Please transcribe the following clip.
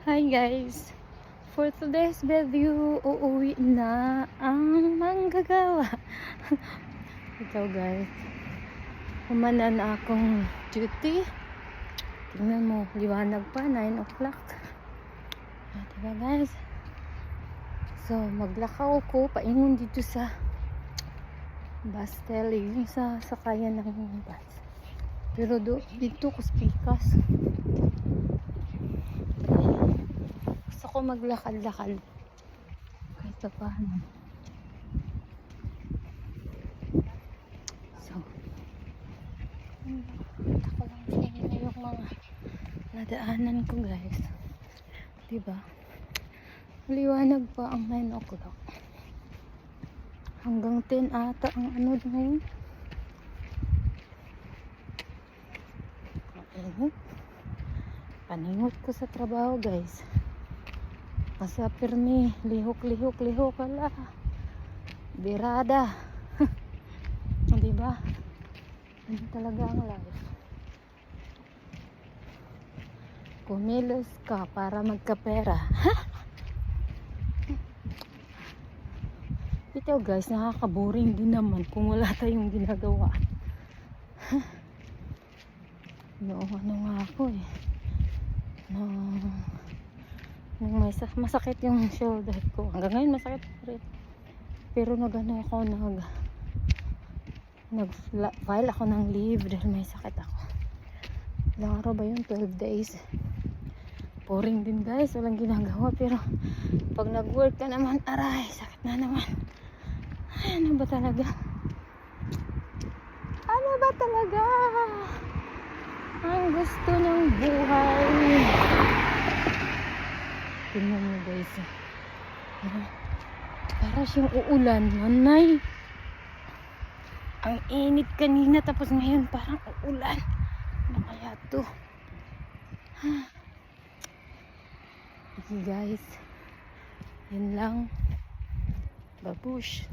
Hi guys! For today's video, uuwi na ang manggagawa. Ito guys, umana na akong duty. Tingnan mo, liwanag pa, 9 o'clock. Diba guys? So, maglakaw ko, paingon dito sa bus telly, yung sa sakayan ng bus. Pero dito ko speakers. Gusto ko maglakad-lakad kahit pa paano. So, kita ko lang sa inyo yung mga nadaanan ko guys. Diba? Liwanag pa ang 9 o'clock. Hanggang 10 ata ang ano ngayon. Okay. Paningot ko sa trabaho guys. Pasa pirmi, lihok ala. Birada. Diba? Ano talaga ang life? Kumilos ka para magkapera. Ito guys, nakaka-boring din naman kung wala tayong ginagawa. Ano nga ako eh. Nung masakit yung shoulder ko. Hanggang ngayon masakit pa rin. Pero nag-file ako ng leave dahil may sakit ako. Ilang araw ba yun? 12 days. Boring din guys, walang ginagawa. Pero pag nag-work ka naman, aray, sakit na naman. Ay, ano ba talaga? Ano ba talaga? Ang gusto ng buhay. Tingnan mo guys. Para siyang uulan. Nanay. Ang init kanina tapos ngayon parang uulan. Ano kaya to? Okay guys. Yan lang. Babush.